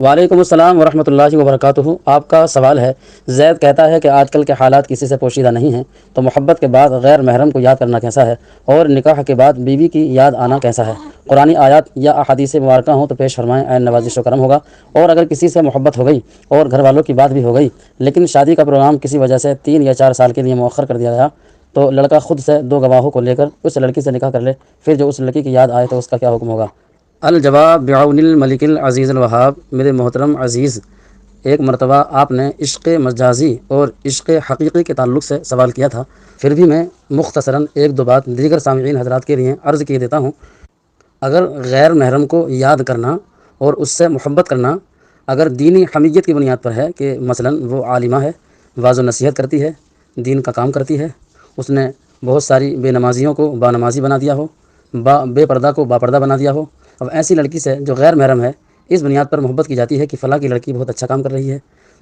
وعلیکم السلام ورحمۃ اللہ وبرکاتہ۔ آپ کا سوال ہے، زید کہتا ہے کہ آج کل کے حالات کسی سے پوشیدہ نہیں ہیں، تو محبت کے بعد غیر محرم کو یاد کرنا کیسا ہے، اور نکاح کے بعد بیوی کی یاد آنا کیسا ہے؟ قرآنی آیات یا احادیث مبارکہ ہوں تو پیش فرمائیں، عین نوازش و کرم ہوگا۔ اور اگر کسی سے محبت ہو گئی اور گھر والوں کی بات بھی ہو گئی، لیکن شادی کا پروگرام کسی وجہ سے 3 یا 4 سال کے لیے مؤخر کر دیا گیا، تو لڑکا خود سے 2 گواہوں کو لے کر اس لڑکی سے نکاح کر لے، پھر جو اس لڑکی کی یاد آئے تو اس کا کیا حکم ہوگا؟ الجواب بعون الملک العزیز الوہاب۔ میرے محترم عزیز، ایک مرتبہ آپ نے عشق مجازی اور عشق حقیقی کے تعلق سے سوال کیا تھا، پھر بھی میں مختصراً 1-2 بات دیگر سامعین حضرات کے لیے عرض کیے دیتا ہوں۔ اگر غیر محرم کو یاد کرنا اور اس سے محبت کرنا اگر دینی حمیت کی بنیاد پر ہے کہ مثلاً وہ عالمہ ہے، واعظ و نصیحت کرتی ہے، دین کا کام کرتی ہے، اس نے بہت ساری بے نمازیوں کو با نمازی بنا دیا ہو، بے پردہ کو با پردہ بنا دیا ہو، اب ایسی لڑکی سے جو غیر محرم ہے اس بنیاد پر محبت کی جاتی ہے کہ فلاں کی لڑکی بہت اچھا کام کر رہی ہے،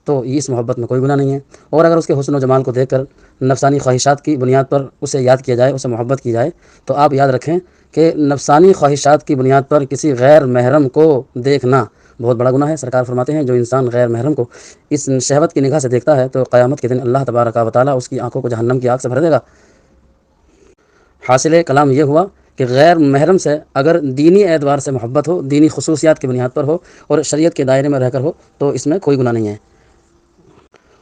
تو اس محبت میں کوئی گناہ نہیں ہے۔ اور اگر اس کے حسن و جمال کو دیکھ کر نفسانی خواہشات کی بنیاد پر اسے یاد کیا جائے، اسے محبت کی جائے، تو آپ یاد رکھیں کہ نفسانی خواہشات کی بنیاد پر کسی غیر محرم کو دیکھنا بہت بڑا گناہ ہے۔ سرکار فرماتے ہیں جو انسان غیر محرم کو اس شہوت کی نگاہ سے دیکھتا ہے تو قیامت کے دن اللہ تبارک و تعالیٰ اس کی آنکھوں کو جہنم کی آگ سے بھر دے گا۔ حاصل کلام یہ ہوا کہ غیر محرم سے اگر دینی اعتبار سے محبت ہو، دینی خصوصیات کی بنیاد پر ہو اور شریعت کے دائرے میں رہ کر ہو تو اس میں کوئی گناہ نہیں ہے،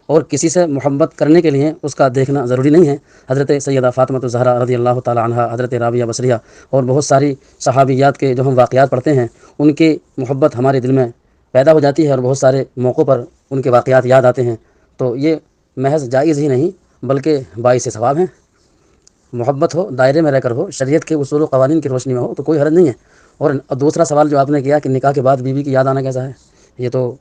اور کسی سے محبت کرنے کے لیے اس کا دیکھنا ضروری نہیں ہے۔ حضرت سیدہ فاطمہ الزہرا رضی اللہ تعالی عنہا، حضرت رابعہ بصریہ اور بہت ساری صحابیات کے جو ہم واقعات پڑھتے ہیں، ان کی محبت ہمارے دل میں پیدا ہو جاتی ہے اور بہت سارے موقعوں پر ان کے واقعات یاد آتے ہیں، تو یہ محض جائز ہی نہیں بلکہ باعث ثواب ہیں۔ محبت ہو، دائرے میں رہ کر ہو، شریعت کے اصول و قوانین کی روشنی میں ہو تو کوئی حرج نہیں ہے۔ اور دوسرا سوال جو آپ نے کیا کہ نکاح کے بعد بیوی کی یاد آنا کیسا ہے، یہ تو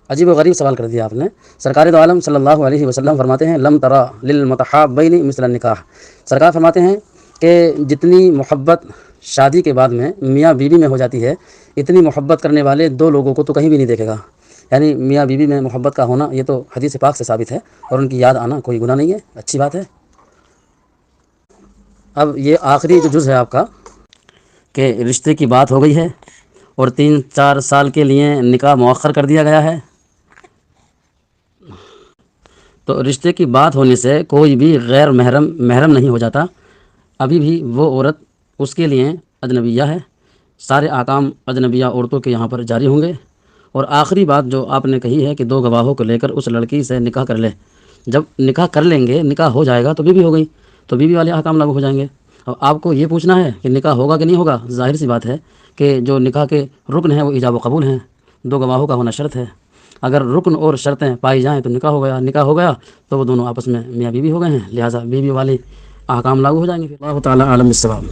عجیب و غریب سوال کر دیا آپ نے۔ سرکار دو عالم صلی اللہ علیہ وسلم فرماتے ہیں لم ترى للمتحابین مثل النکاح۔ سرکار فرماتے ہیں کہ جتنی محبت شادی کے بعد میں میاں بیوی میں ہو جاتی ہے، اتنی محبت کرنے والے 2 لوگوں کو تو کہیں بھی نہیں دیکھے گا۔ یعنی میاں بیوی میں محبت کا ہونا یہ تو حدیث پاک سے ثابت ہے، اور ان کی یاد آنا کوئی گناہ نہیں ہے، اچھی بات ہے۔ اب یہ آخری جو جز ہے آپ کا کہ رشتے کی بات ہو گئی ہے اور 3-4 سال کے لیے نکاح مؤخر کر دیا گیا ہے، تو رشتے کی بات ہونے سے کوئی بھی غیر محرم نہیں ہو جاتا، ابھی بھی وہ عورت اس کے لیے اجنبیہ ہے، سارے احکام اجنبیہ عورتوں کے یہاں پر جاری ہوں گے۔ اور آخری بات جو آپ نے کہی ہے کہ 2 گواہوں کو لے کر اس لڑکی سے نکاح کر لے، جب نکاح کر لیں گے، نکاح ہو جائے گا تو بیوی ہو گئی، تو بیوی والے احکام لاگو ہو جائیں گے۔ اب آپ کو یہ پوچھنا ہے کہ نکاح ہوگا کہ نہیں ہوگا، ظاہر سی بات ہے کہ جو نکاح کے رکن ہیں وہ ایجاب و قبول ہیں، 2 گواہوں کا ہونا شرط ہے۔ اگر رکن اور شرطیں پائی جائیں تو نکاح ہو گیا، نکاح ہو گیا تو وہ دونوں آپس میں میاں بیوی ہو گئے ہیں، لہٰذا بیوی والے احکام لاگو ہو جائیں گے۔ اللہ تعالیٰ عالم بالصواب۔